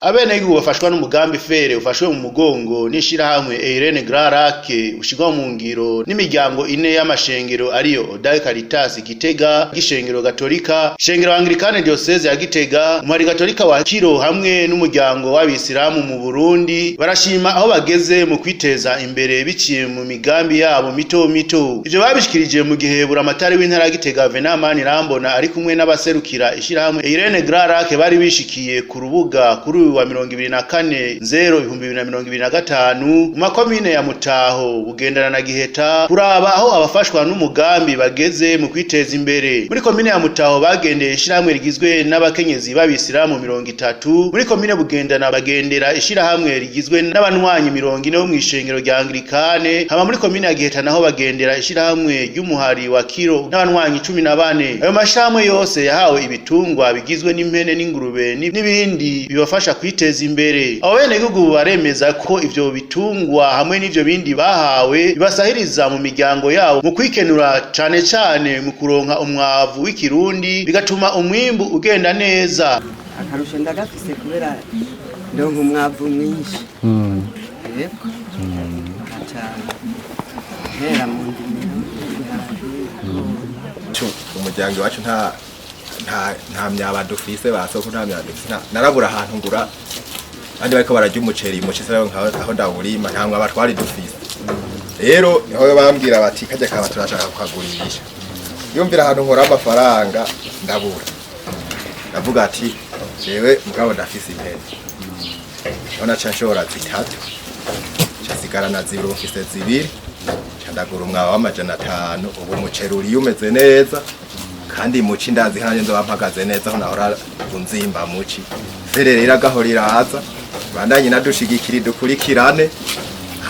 Abenegihugu bafashwa n'umugambi fere ufashwe mu mugongo n'ishirahamwe Irene Grand Lac ushigwa mu ngiro n'imiryango ine y'amashengero ariyo Odae Caritas Gitega, Gishengero Gatolika, Shengero Anglikane Diocese ya Gitega, Umwari Gatolika wa Kiro hamwe n'umuryango w'Abisilamu mu Burundi barashima aho bageze mu kwiteza imbere biciye mu migambi yabo mito mito. Ivyo babishikirije mu gihe buramatari w'intara Gitega Venamani Rambona ari kumwe n'abaserukira ishirahamwe Irene Grand Lac bari bishikiye ku rubuga kuri wa 24/0/2025 mu makomine ya Mutaho, Bugendana na Giheta kuraba aho abafashwa n'umugambi bageze mu kwiteza imbere. Muri komine ya Mutaho bagendeye ishirahamwe rigizwe n'abakenyezi b'Abisilamu 30, muri komine Bugendana bagendera ishirahamwe rigizwe n'abanywanyi 40 bo mw'ishengero rya Anglikane, hama muri komine ya Giheta naho bagendera ishirahamwe ry'umuhari wa Kiro n'abanywanyi 14. Ayo mashirahamwe yose yahawe ibitungwa bigizwe n'impene n'ingurube n'ibindi bibafasha kwiteza imbere. Abo benegihugu baremeza ko ivyo bitungwa hamwe n'ivyo bindi bahawe bibasahiriza mu miryango yabo mu kwikenura cane cane mu kuronka umwavu w'ikirundi bigatuma umwimbu ugenda neza. Akarusho ndagafise kubera ndonka umwavu mwinshi. Yego. Hera mu ndimiro. Umuryango wacu nta myaba dufise basoko nta myaba dufise narabura ahantu ngura andi bariko barajya umuceri mu cisera aho ndawurima ntamwe abatwari dufise rero niho bambwira bati kajya kaba turashaka kukagurisha yumvira ahantu nkora amafaranga ndabura ndavuga ati jewe mugabo ndafise impene ona canshora zitatu casigara na zibiri mfise zibiri candagura umwawa w'500 ubu umuceri uri umeze neza kandi muci ndazi hanje ndobampagaze neza aho nahora kunzimba muci fererera gahorira haza bandanye nadushigikira dukurikirane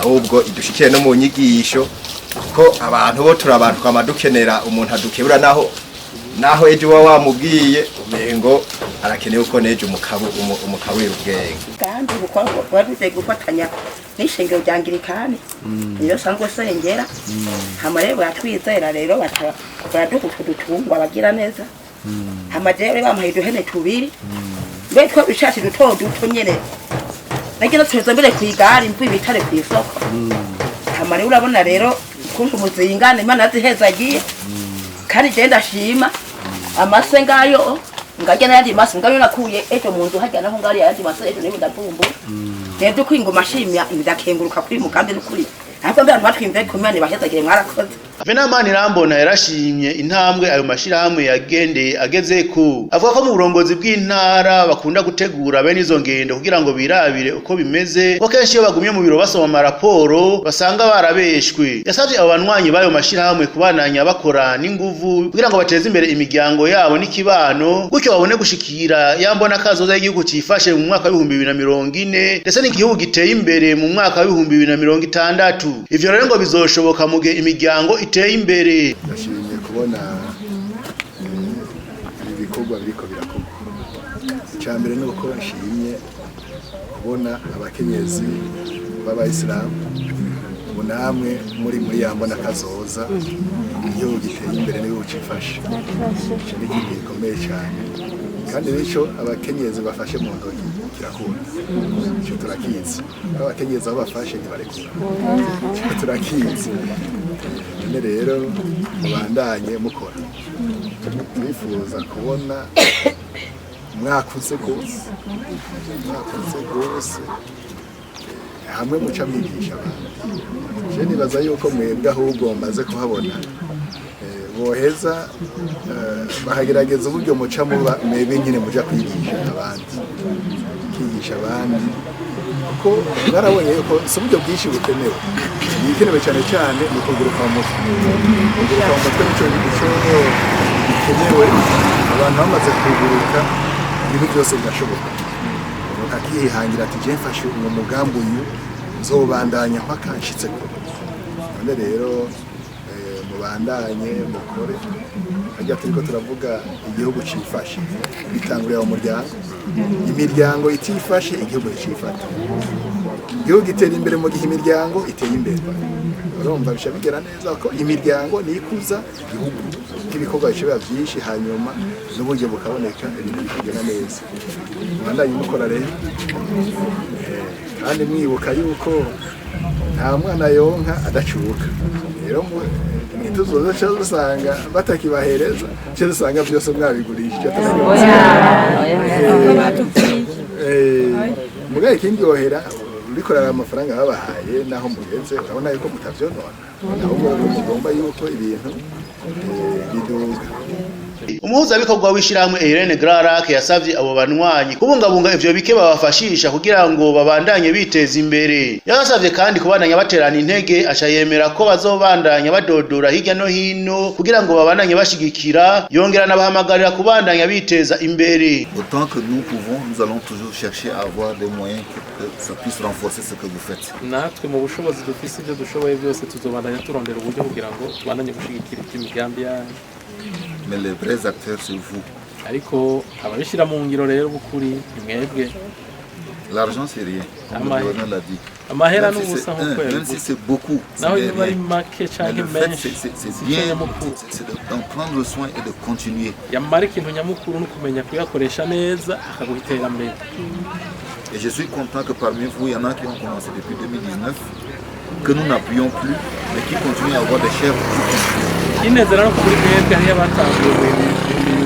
ahubwo idushikire no mu nyigisho ko abantu bo turabantu kwamadukenera umuntu adukebura naho ejo wamubwiye umengo arakeneye uko neje umukabwira ubwenge kandi wabize gufatanya n'ishengero rya Anglikane niyo sango sengera hama rero batwizera rero baradukuka dutungwa bagira neza hama rero bamuhaye duhene tubiri betwa bishashi duto nyene nagira tuzo mbere kwigari mvu ibitare kw'isoko hama rero urabona rero kumva umuzingane Imana yazihezagiye kandi je ndashima amase ngayo ngajya nandi mase ngayo nakuye ejo munzu hajya naho ngari yandi mase ejo niba ndapfumbura rero kwingoma shimya ndakenguruka kuri mugambi n'ukuri ahubwo mbere batwimve kumane bahezagire mwarakoze. Venamani Rambona yarashimye intambwe ayo mashirahamwe yagendeye ageze ku avuga ko mu burongozi bw'intara bakunda gutegura bene izo ngendo kugira ngo birabire uko bimeze ko kenshi iyo bagumye mu biro basoma amaraporo basanga barabeshwe. Yasavye abo banywanyi bayo mashirahamwe kubananya bakora n'inguvu kugira ngo bateze imbere imiryango yabo n'ikibano gutyo babone gushikira yambona kazoza y'igihugu cifashe mu mwaka wa 2040 ndetse n'igihugu giteye imbere mu mwaka wa 2060. Ivyo rero ngo bizoshoboka mu gihe imiryango iteye imbere. Ndashimye kubona ibikorwa biriko birakorwa. Icambere nuko nshimye kubona abakenyezi b'Abayisilamu bunamwe muri yambona kazoza igihugu giteye imbere niyo ucifashe. Cyo ni ikintu gikomeye cyane kandi nico abakenyezi bafashe mu ndoki kirakunda. Cyo turakizi abakenyezi aho bafashe ntibarekura. Cyo turakizi rero mubandanye mukora bifuza kubona mwakuze gose hamwe muca mwigisha abantu je nibaza yuko mwebwe ahubwo maze kuhabona boheza bahagerageza uburyo muca muba mwebwe nyine muja kwigisha abandi ko barabonye yuko si uburyo bwinshi bukenewe bikenewe cyane cyane mu kuguruka mu mutwe nico bikenewe abantu bamaze kuguruka ibintu byose birashoboka akihangira ati je mfashe uwo mugambi uyu nzobandanya mpakanshitse ko none rero mubandanye mukore ajya turiko turavuga igihugu cifashe bitangurira mu muryango imiryango itifashe igihugu cifata igihugu gitera imbere mu gihe imiryango iteye imbere urumva bisha bigera neza ko imiryango nikuza igihugu ibikorwa bishobora byinshi hanyuma n'uburyo bukaboneka ibintu bikagenda neza bandanye mukora rero kandi mwibuka yuko nta mwana yonka adacuka rero ntituzoza cyo dusanga batakibahereza cyo dusanga byose mwabigurishije mugaye ikindi yohera bikorera amafaranga babahaye naho mugeze urabona yuko mutavyonona ahubwo mugomba yuko ibintu biduga. Umuhuzabikorwa w'ishyirahamwe Irene Grarak yasavye abo banywanyi kubungabunga ivyo bike babafashisha kugira ngo babandanye biteza imbere. Yabasavye kandi kubandanya baterana intege, aca yemera ko bazobandanya badodora hirya no hino kugira ngo babandanye bashigikira, yongera nabahamagarira kubandanya biteza imbere. Autant que nous pouvons, nous allons toujours chercher à avoir des moyens que ça puisse renforcer ce que vous faites. Natwe mu bushobozi dufise ibyo dushoboye byose tuzobandanya turondera uburyo kugira ngo tubandanye gushigikira imigambi yanyu. Mais les vrais acteurs, c'est vous. Ariko ababishira mu ngiro rero bukuri mwebwe. L'argent, c'est rien. Comme le gouverneur l'a dit. Amahera n'ubusa nk'uko Même si c'est beaucoup, c'est naho rien. bari make canke menshi C'est bien, c'est d'en prendre soin et de continuer. Yamara ikintu nyamukuru no kumenya kuyakoresha neza akaguhitera mbere. Et je suis content que parmi vous, il y en a qui ont commencé depuis 2019, que nous n'appuyons plus, mais qui continuent à avoir des chefs qui continuent. Inezera no kuri mwebwe hariya batangiye mu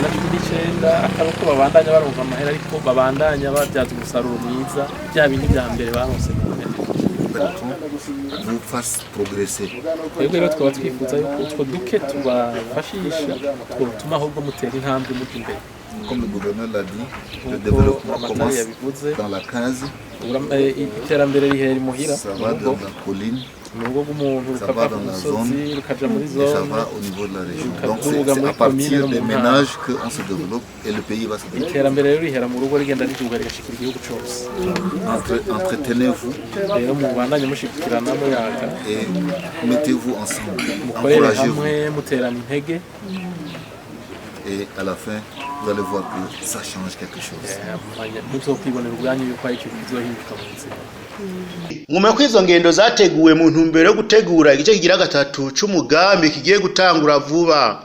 2019 akaruko babandanya baronka amahera ariko babandanya babyaza umusaruro mwiza bya bindi bya mbere baronse vous fasse progresser. Twebwe rero twaba twifuza yuko utwo duke tubafashisha twotuma ahubwo mutera intambwe mujya imbere. Comme le gouverneur l'a dit, le développement commence dans la case, iterambere rihera imuhira ça va dans la colline, ça va dans la zone et ça va au niveau de la région. Donc c'est à partir des ménages qu'on se développe et le pays va se développer. Iterambere rero rihera mu rugo rigenda riduga rigashikira igihugu cyose. Entretenez-vous rero mubandanye mushikirana muyaga et mettez-vous ensemble, mukorere encouragez-vous. hamwe muterana intege. Et à la fin, vous allez voir que ça change quelque chose. Muzokwibonera ubwanyu yuko ari ikintu kizohinduka mu buzima. Nyuma kw'izo ngendo zateguwe mu ntumbero yo gutegura igice kigira gatatu c'umugambi kigiye gutangura vuba.